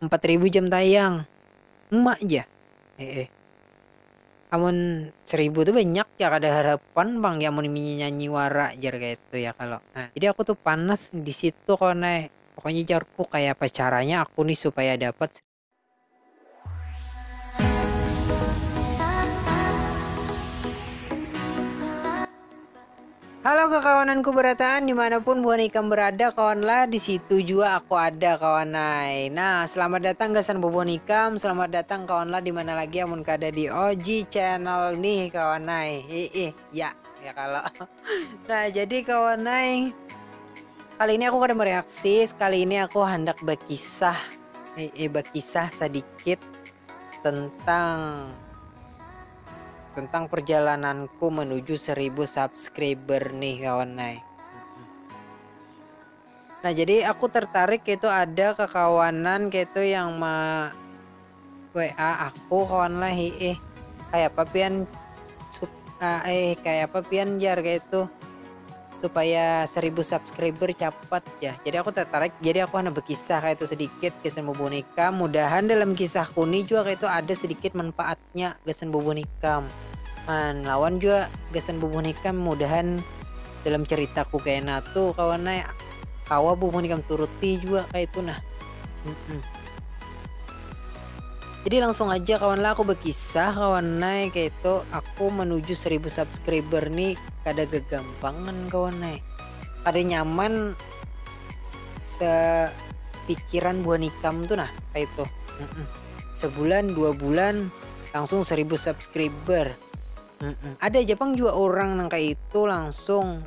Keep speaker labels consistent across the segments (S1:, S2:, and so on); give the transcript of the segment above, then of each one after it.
S1: 4.000 jam tayang. Emak aja. Amun 1.000 tuh banyak ya, kada harapan bang ya mun nyanyi wara jar kayak itu ya kalau. Nah, jadi aku tuh panas di situ kone. Pokoknya jarku kayak apa caranya aku nih supaya dapat. Halo kekawananku berataan dimanapun buah ikam berada kawanlah, di situ juga aku ada kawanai. Nah, selamat datang gasan buah ikam, selamat datang kawanlah di mana lagi amun kada di OG channel nih kawanai. Ya kalau. Nah, jadi kawanai, kali ini aku kada mereaksi, kali ini aku hendak berkisah sedikit tentang perjalananku menuju 1.000 subscriber nih kawan. Nah, jadi aku tertarik itu ada kekawanan gitu yang WA aku kawan lah kayak apa pian kayak apa pian jar kayak itu supaya 1.000 subscriber cepat ya. Jadi aku tertarik, jadi aku hanya berkisah kayak itu sedikit kesan bobonikam. Mudahan dalam kisahku nih juga kayak itu ada sedikit manfaatnya kesan bobonikam. Lawan juga kesan bobonikam, mudahan dalam ceritaku kayak natu kawannya kawa bobonikam turuti juga kayak itu nah. Jadi langsung aja kawan lah aku berkisah kawan naik kayak itu aku menuju 1.000 subscriber nih kada gegampangan kawan naik, kada nyaman sepikiran buah nikam tuh nah kayak itu. Sebulan 2 bulan langsung 1.000 subscriber. Ada Jepang juga orang nang kayak itu langsung,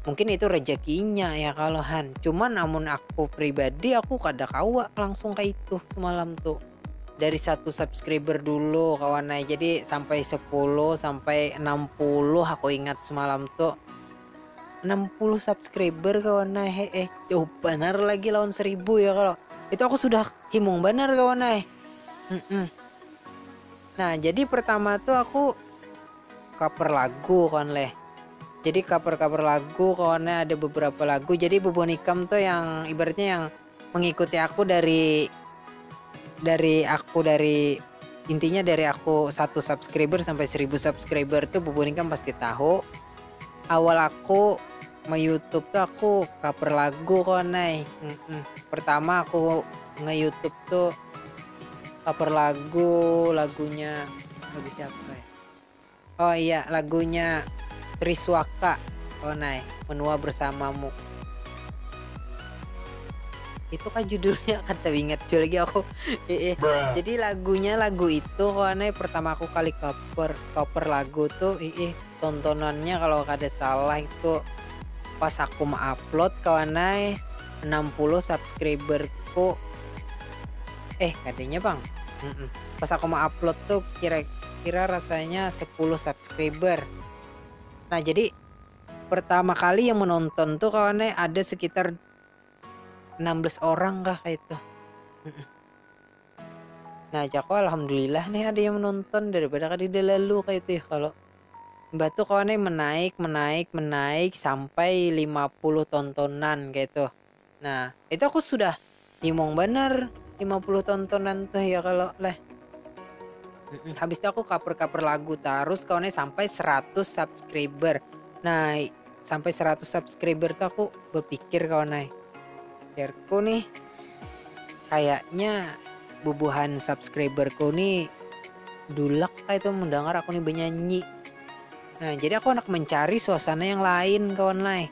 S1: mungkin itu rezekinya ya kalau han. Cuman namun aku pribadi aku kada kawa langsung kayak itu semalam tuh. Dari 1 subscriber dulu kawan. Jadi sampai 10 sampai 60 aku ingat semalam tuh 60 subscriber kawan. Jauh benar lagi lawan 1.000 ya kalau. Itu aku sudah himung benar kawan. Nah, jadi pertama tuh aku cover lagu kawan leh. Jadi cover lagu kawannya ada beberapa lagu. Jadi bobonikam tuh yang ibaratnya yang mengikuti aku dari intinya dari aku 1 subscriber sampai 1.000 subscriber tuh bobonikam pasti tahu. Awal aku YouTube tuh aku cover lagu kawan. Pertama aku nge-YouTube tuh cover lagunya lagu siapa ya? Oh iya, lagunya Triswaka kawan, Menua Bersamamu. Itu kan judulnya kan tak ingat juga lagi aku. Jadi lagu itu kawan pertama aku kali cover lagu tuh tontonannya kalau kada salah itu pas aku mau upload kawan 60 subscriberku kadanya bang pas aku mau upload tuh kira-kira rasanya 10 subscriber. Nah, jadi pertama kali yang menonton tuh kawan ada sekitar 16 orang kah kayak itu. Nah, aku alhamdulillah nih ada yang menonton daripada kali lalu kayak itu ya kalau. Mbak tuh kawan menaik sampai 50 tontonan kayak itu. Nah, itu aku sudah himong bener 50 tontonan tuh ya kalau lah. Habis itu aku cover lagu terus kawannya sampai 100 subscriber. Nah, sampai 100 subscriber tuh aku berpikir kawan biarku nih kayaknya bubuhan subscriberku nih dulak kayak itu mendengar aku nih bernyanyi. Nah, jadi aku anak mencari suasana yang lain kawan lai.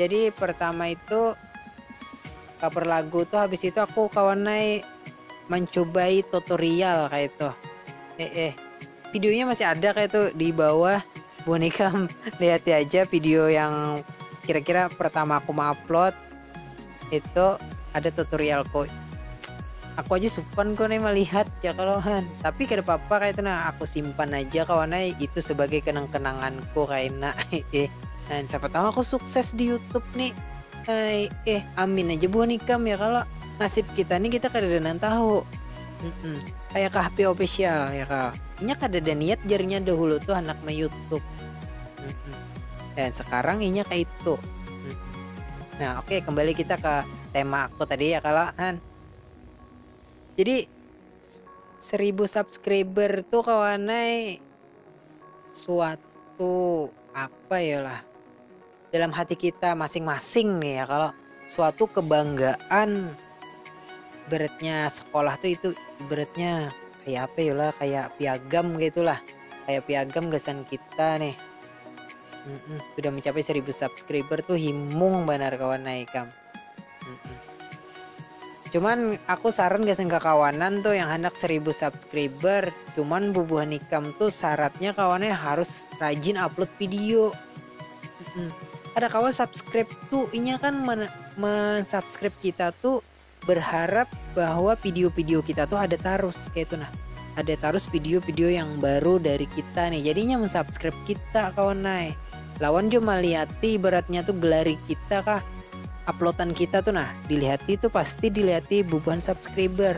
S1: Jadi pertama itu cover lagu tuh, habis itu aku kawan lai mencobai tutorial kayak itu. Videonya masih ada kayak itu di bawah bonikam. Lihat aja video yang kira-kira pertama aku mau upload itu ada tutorialku. Aku aja supan kok nih melihat ya kawan. Tapi kada apa-apa kayak itu nah aku simpan aja kawan itu sebagai kenang-kenanganku kayak dan siapa tahu aku sukses di YouTube nih. Amin aja buah nikam ya kalau nasib kita nih kita kada tahu. Kayak KHP official ya kalau. Inya kada ada niat jarinya dahulu tuh anak me YouTube. Dan sekarang inya kayak itu. Nah, oke, kembali kita ke tema aku tadi ya kalau kan. Jadi 1000 subscriber tuh kawanai suatu apa ya lah dalam hati kita masing-masing nih ya, kalau suatu kebanggaan. Ibaratnya sekolah tuh itu ibaratnya kayak apa ya lah, kayak piagam gitulah, kayak piagam gasan kita nih. Sudah mencapai 1000 subscriber tuh himung benar kawan naikam. Cuman aku saran gasan ke kawanan tuh yang hendak 1000 subscriber, cuman bubuhan ikam tuh syaratnya kawannya harus rajin upload video. Ada kawan subscribe tuh inya kan men-subscribe kita tuh berharap bahwa video-video kita tuh ada terus kayak itu nah. Ada terus video-video yang baru dari kita nih. Jadinya men-subscribe kita kawan naik. Lawan cuma lihati beratnya tuh gelari kita kah, uploadan kita tuh nah dilihati tuh pasti dilihati bubuhan subscriber.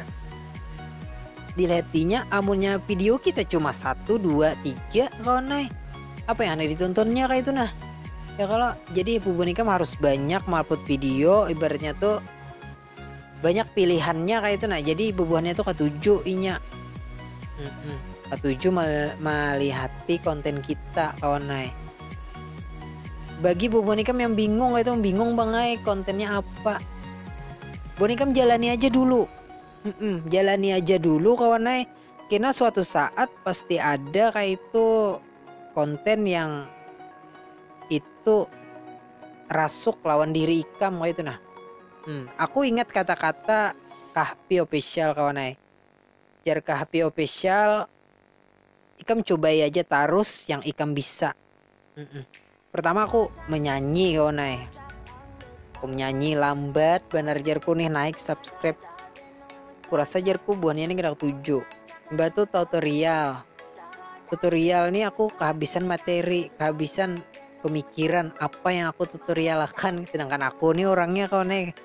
S1: Dilihatinya amunnya video kita cuma 1, 2, 3 kawan naik. Apa yang ada ditontonnya kayak itu nah. Ya kalau jadi bubuhan ikam harus banyak upload video, ibaratnya tuh banyak pilihannya kayak itu nah. Jadi bubuhannya tuh ketujuh inya. Ketujuh melihati konten kita kawan naik. Bagi bubuhan ikam yang bingung itu bingung banget kontennya apa, bubuhan ikam jalani aja dulu. Jalani aja dulu kawan naik. Karena suatu saat pasti ada kayak itu konten yang itu rasuk lawan diri ikam kayak itu nah. Aku ingat kata-kata Kahpi official kawan naik. Jar Kahpi official ikam cobai aja terus yang ikam bisa. Pertama aku menyanyi kawan naik. Aku menyanyi lambat benar jarku nih naik subscribe. Kurasa jarku buahnya ini kena 7. Mbak tuh tutorial nih aku kehabisan materi, kehabisan pemikiran apa yang aku tutorialkan, sedangkan aku nih orangnya kawan naik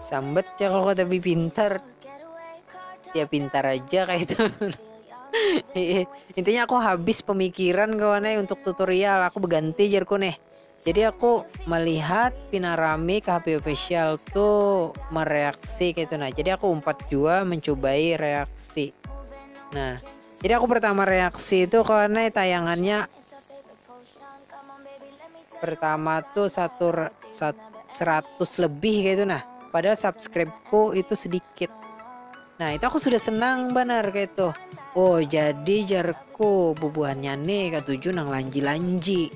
S1: sambet ya kalau tapi pintar ya pintar aja kayak itu. Intinya aku habis pemikiran kawannya untuk tutorial, aku berganti jarku nih. Jadi aku melihat Pinarami KHP official tuh mereaksi kayak itu nah. Jadi aku umpat juga mencobai reaksi. Nah, jadi aku pertama reaksi itu kawannya tayangannya pertama tuh 100 lebih kayak itu nah. Padahal subscribe-ku itu sedikit. Nah, itu aku sudah senang benar kayak itu. Oh, jadi jarku bubuhannya nih ketujuh nang lanji-lanji.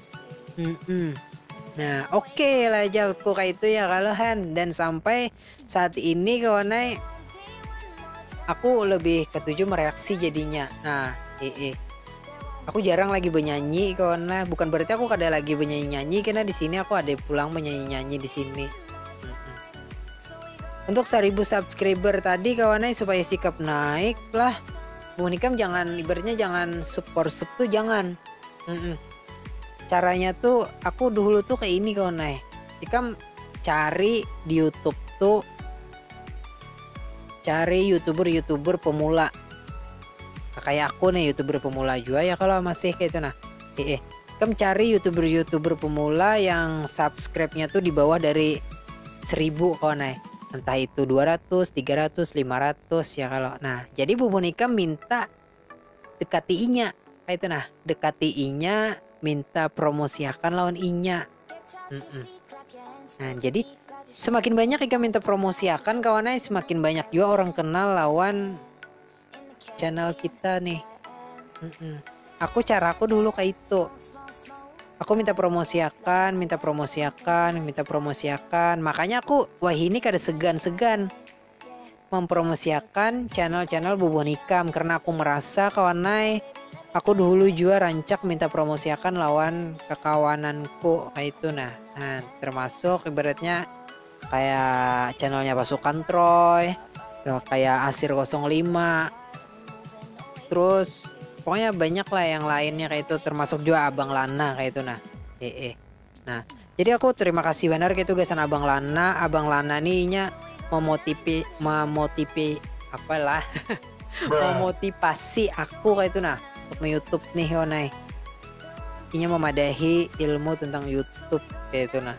S1: Nah, oke lah jarku kayak itu ya kalahan. Dan sampai saat ini kawannya aku lebih ketujuh mereaksi jadinya. Nah, aku jarang lagi bernyanyi kawan. Bukan berarti aku kada lagi bernyanyi-nyanyi, karena di sini aku ada pulang bernyanyi-nyanyi di sini. Untuk 1000 subscriber tadi kawannya supaya sikap naik lah. Bukan ikam jangan ibaratnya jangan support tuh jangan. Caranya tuh aku dulu tuh kayak ini kawannya. Ikam cari di YouTube tuh cari youtuber pemula. Kayak aku nih youtuber pemula juga ya kalau masih kayak itu nah. Kamu cari youtuber pemula yang subscribe-nya tuh di bawah dari 1000 kawan. Entah itu 200, 300, 500 ya kalau. Nah, jadi bubun ikam minta dekati inya kayak itu nah. Dekati inya, minta promosiakan lawan inya. Nah, jadi semakin banyak ikam minta promosiakan kawannya, semakin banyak juga orang kenal lawan channel kita nih. Caraku dulu kayak itu. Aku minta promosiakan. Makanya aku wah ini kada segan-segan mempromosiakan channel-channel bubuhan ikam, karena aku merasa kawanai aku dulu juga rancak minta promosiakan lawan kekawananku kayak itu nah. Termasuk ibaratnya kayak channelnya Pasukan Troy, kayak Asir 05, terus pokoknya banyak lah yang lainnya kayak itu, termasuk juga Abang Lana kayak itu nah. Nah, jadi aku terima kasih benar kayak itu guys Abang Lana. Abang Lana nih nya memotivasi apalah memotivasi aku kayak itu nah untuk YouTube nih Inya memadahi ilmu tentang YouTube kayak itu nah.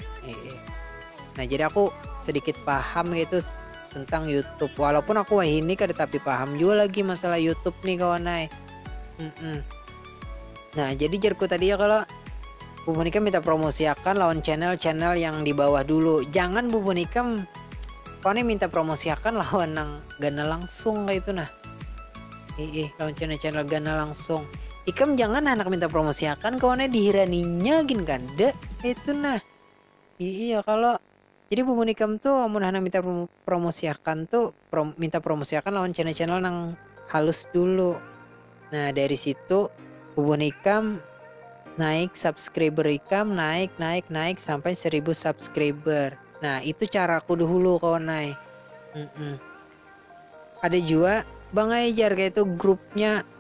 S1: Nah jadi aku sedikit paham gitu tentang YouTube, walaupun aku wah ini kada tapi paham juga lagi masalah YouTube nih kawan ay. Nah jadi jarku tadi ya, kalau Bubun Ikam minta promosiakan lawan channel-channel yang di bawah dulu, jangan Bubun Ikam kawannya minta promosiakan lawan nang Gana langsung kayak itu nah. Lawan channel-channel Gana langsung. Ikam jangan anak minta promosiakan kawannya dihiraninya gin kada itu nah. Iya kalau jadi Bubun Ikam tuh mau anak minta promosiakan tuh minta promosiakan lawan channel-channel nang halus dulu. Nah dari situ Bubun Ikam naik subscriber Ikam naik sampai 1000 subscriber. Nah itu caraku dulu kawan naik. Ada juga Bang Ejar kayak itu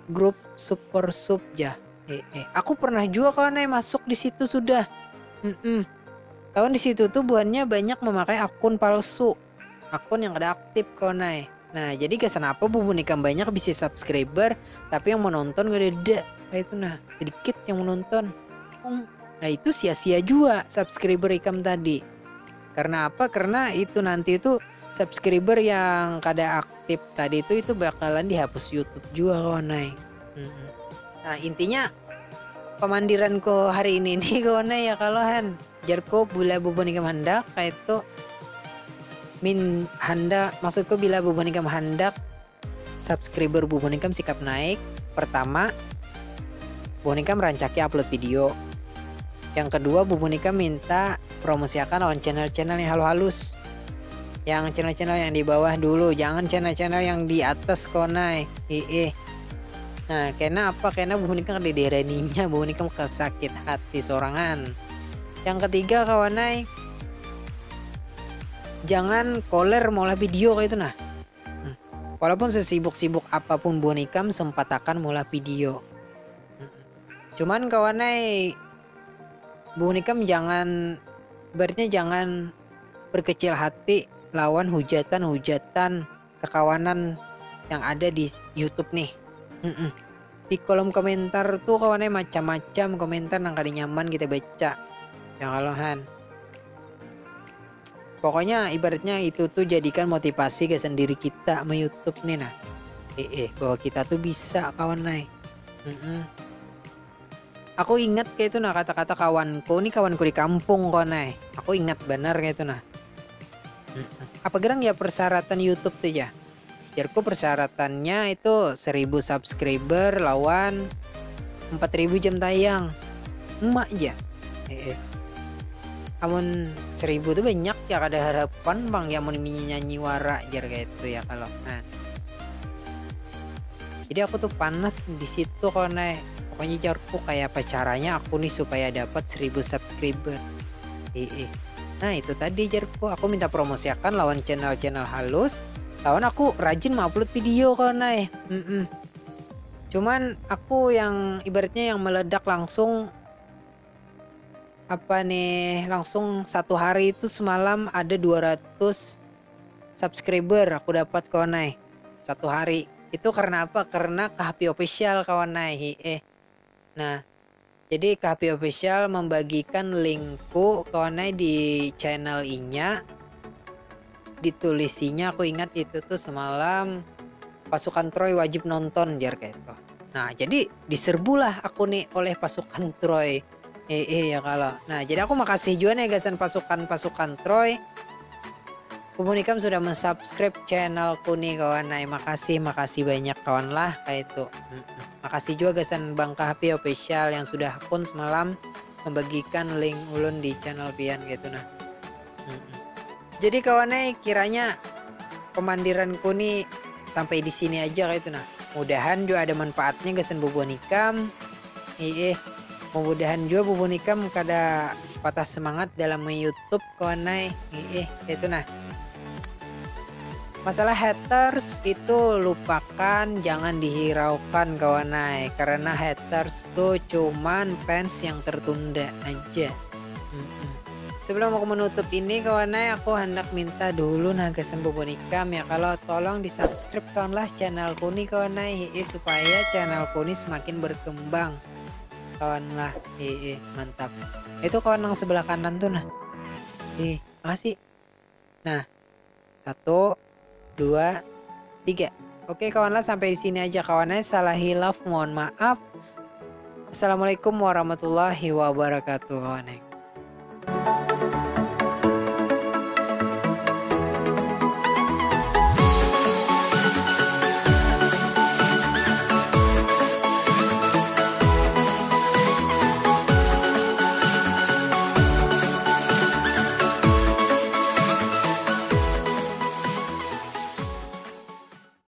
S1: grup super sub ya. Aku pernah juga kawan naik masuk di situ sudah. Kawan di situ tuh buannya banyak memakai akun palsu, akun yang ada aktif kawan naik. Nah jadi kesan apa Bubun Ikam banyak bisa subscriber tapi yang menonton gak ada kayak itu nah, sedikit yang menonton. Nah itu sia-sia juga subscriber Ikam tadi. Karena apa? Karena itu nanti itu subscriber yang kada aktif tadi itu bakalan dihapus YouTube juga kawan naik. Nah intinya pemandiranku hari ini nih kawan naik ya kalau jarko bila Bubun Ikam hendak kayak itu maksudku bila Bubun Ikam hendak subscriber Bubun Ikam sikap naik, pertama Bubun Ikam rancaki upload video. Yang kedua Bubun Ikam minta promosiakan lawan channel-channel yang halus. Yang channel-channel yang di bawah dulu, jangan channel-channel yang di atas konai. Nah karena apa? Karena Bubun Ikam di daerah ininya Bubun Ikam kesakit hati sorangan. Yang ketiga kawanai, jangan koler mola video kayak itu nah. Walaupun sesibuk-sibuk apapun Bubun Ikam sempat akan mola video. Cuman kawanai Bubun Ikam jangan berkecil hati lawan hujatan-hujatan kekawanan yang ada di YouTube nih. Di kolom komentar tuh kawannya macam-macam komentar yang kada nyaman kita baca. Yang kalohan. Pokoknya ibaratnya itu tuh jadikan motivasi ke sendiri kita sama YouTube nih nah. Bahwa kita tuh bisa kawan nai. Aku ingat kayak itu nah kata-kata kawanku di kampung kawan nai. Aku ingat benar kayak itu nah. Apa gerang ya persyaratan YouTube tuh ya? Jarku persyaratannya itu 1000 subscriber lawan 4000 jam tayang. Emak aja. Amun 1000 tuh banyak ya, kada harapan bang ya mau nyanyi wara jar kayak itu ya kalau. Nah. Jadi aku tuh panas di situ karena pokoknya jarku kayak apa caranya aku nih supaya dapat 1000 subscriber. Nah itu tadi jarku aku minta promosiakan lawan channel-channel halus. Lawan aku rajin upload video karena cuman aku yang ibaratnya yang meledak langsung langsung satu hari itu semalam ada 200 subscriber aku dapat kawan naik satu hari. Itu karena apa? Karena KHP official kawan naik. Nah jadi KHP official membagikan linkku kawan naik di channel inya, ditulisinya aku ingat itu tuh semalam pasukan Troy wajib nonton jar kayak itu. Nah jadi diserbulah aku nih oleh pasukan Troy. Ya kalau. Nah jadi aku makasih juga nih gasan pasukan Troy. Bubun Ikam sudah mensubscribe channelku nih kawan. Nah makasih banyak kawan lah kayak itu. Makasih juga gasan Bang KHP official yang sudah akun semalam membagikan link ulun di channel pian gitu nah. Jadi kawannya kiranya pemandiranku nih sampai di sini aja kayak itu nah. Mudahan juga ada manfaatnya gasan Bubun Ikam. Mudah-mudahan juga Bubun Ikam kada patah semangat dalam YouTube kawanai. Itu nah. Masalah haters itu lupakan, jangan dihiraukan kawanai, karena haters tuh cuman fans yang tertunda aja. Sebelum aku menutup ini kawanai, aku hendak minta dulu naga Bubun Ikam ya kalau tolong di subscribe kawanlah channelku nih kawanai supaya channelku nih semakin berkembang. Kawan lah mantap itu kawan yang sebelah kanan tuh nah Makasih. Nah, 1, 2, 3. Oke kawanlah, sampai di sini aja kawannya. Salah hilaf mohon maaf. Assalamualaikum warahmatullahi wabarakatuh kawannya.